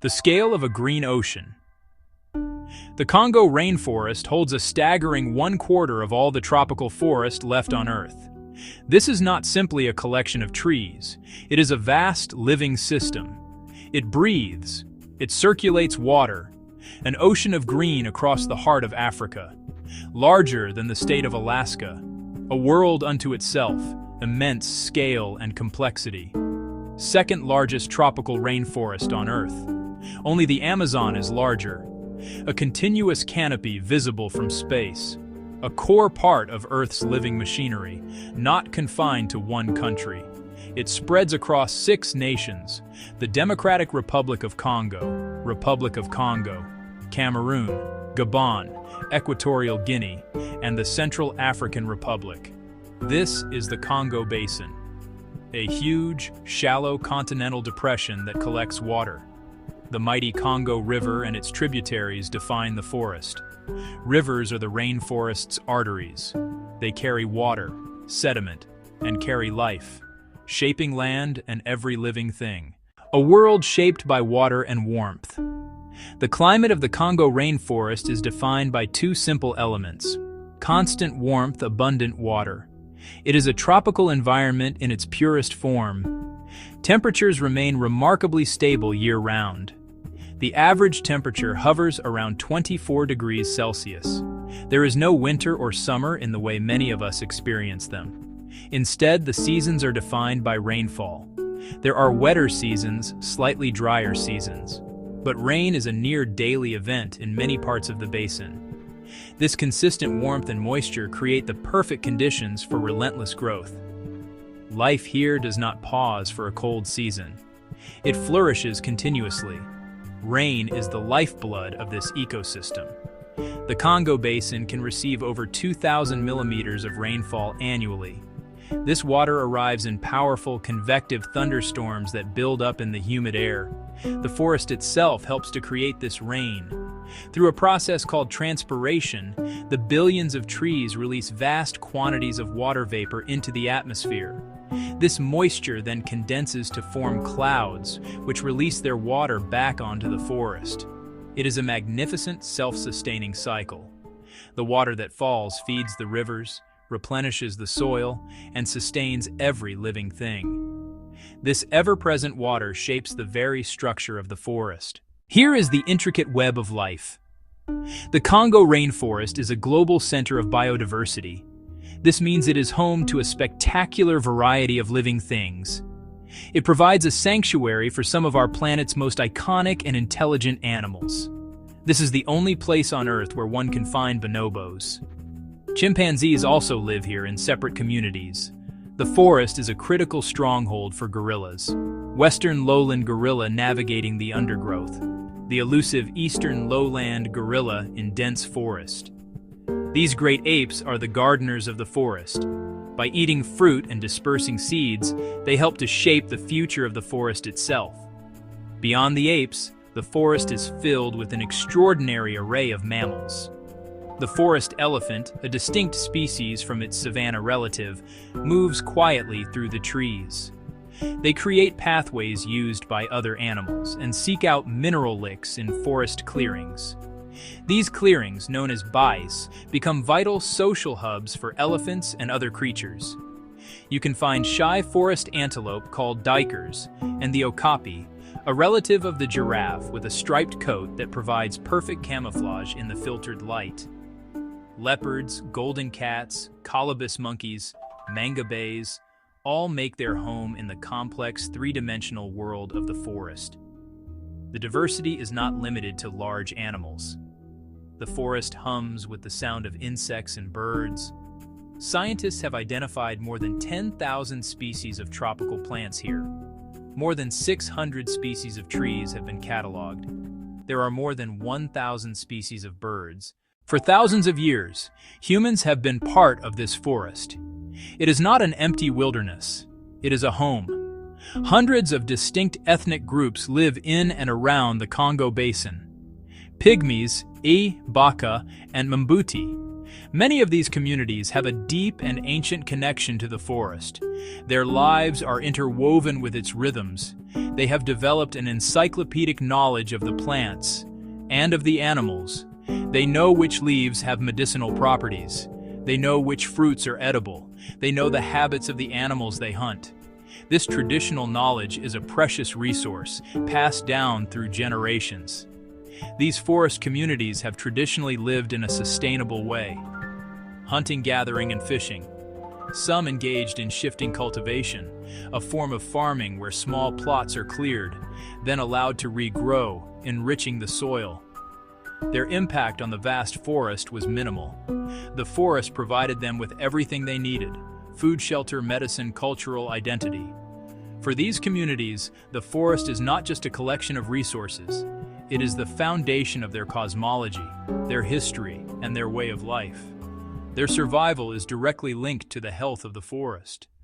The scale of a green ocean. The Congo rainforest holds a staggering 1/4 of all the tropical forest left on Earth. This is not simply a collection of trees. It is a vast, living system. It breathes. It circulates water. An ocean of green across the heart of Africa. Larger than the state of Alaska. A world unto itself, immense scale and complexity. Second largest tropical rainforest on Earth. Only the Amazon is larger. A continuous canopy visible from space. A core part of Earth's living machinery, not confined to one country. It spreads across 6 nations: the Democratic Republic of Congo, Cameroon, Gabon, Equatorial Guinea, and the Central African Republic. This is the Congo Basin, a huge, shallow continental depression that collects water. The mighty Congo River and its tributaries define the forest. Rivers are the rainforest's arteries. They carry water, sediment, and carry life, shaping land and every living thing. A world shaped by water and warmth. The climate of the Congo rainforest is defined by 2 simple elements: constant warmth, abundant water. It is a tropical environment in its purest form. Temperatures remain remarkably stable year-round. The average temperature hovers around 24 degrees Celsius. There is no winter or summer in the way many of us experience them. Instead, the seasons are defined by rainfall. There are wetter seasons, slightly drier seasons. But rain is a near-daily event in many parts of the basin. This consistent warmth and moisture create the perfect conditions for relentless growth. Life here does not pause for a cold season. It flourishes continuously. Rain is the lifeblood of this ecosystem. The Congo Basin can receive over 2,000 millimeters of rainfall annually. This water arrives in powerful convective thunderstorms that build up in the humid air. The forest itself helps to create this rain. Through a process called transpiration, the billions of trees release vast quantities of water vapor into the atmosphere. This moisture then condenses to form clouds, which release their water back onto the forest. It is a magnificent self-sustaining cycle. The water that falls feeds the rivers, replenishes the soil, and sustains every living thing. This ever-present water shapes the very structure of the forest. Here is the intricate web of life. The Congo rainforest is a global center of biodiversity. This means it is home to a spectacular variety of living things. It provides a sanctuary for some of our planet's most iconic and intelligent animals. This is the only place on Earth where one can find bonobos. Chimpanzees also live here in separate communities. The forest is a critical stronghold for gorillas. Western lowland gorilla navigating the undergrowth. The elusive eastern lowland gorilla in dense forest. These great apes are the gardeners of the forest. By eating fruit and dispersing seeds, they help to shape the future of the forest itself. Beyond the apes, the forest is filled with an extraordinary array of mammals. The forest elephant, a distinct species from its savanna relative, moves quietly through the trees. They create pathways used by other animals and seek out mineral licks in forest clearings. These clearings, known as bais, become vital social hubs for elephants and other creatures. You can find shy forest antelope called duikers and the okapi, a relative of the giraffe with a striped coat that provides perfect camouflage in the filtered light. Leopards, golden cats, colobus monkeys, mangabeys, all make their home in the complex 3-dimensional world of the forest. The diversity is not limited to large animals. The forest hums with the sound of insects and birds. Scientists have identified more than 10,000 species of tropical plants here. More than 600 species of trees have been cataloged. There are more than 1,000 species of birds. For thousands of years, humans have been part of this forest. It is not an empty wilderness. It is a home. Hundreds of distinct ethnic groups live in and around the Congo Basin. Pygmies, Baka, and Mbuti. Many of these communities have a deep and ancient connection to the forest. Their lives are interwoven with its rhythms. They have developed an encyclopedic knowledge of the plants and of the animals. They know which leaves have medicinal properties. They know which fruits are edible. They know the habits of the animals they hunt. This traditional knowledge is a precious resource, passed down through generations. These forest communities have traditionally lived in a sustainable way. Hunting, gathering, and fishing. Some engaged in shifting cultivation, a form of farming where small plots are cleared, then allowed to regrow, enriching the soil. Their impact on the vast forest was minimal. The forest provided them with everything they needed: food, shelter, medicine, cultural identity. For these communities, the forest is not just a collection of resources. It is the foundation of their cosmology, their history, and their way of life. Their survival is directly linked to the health of the forest.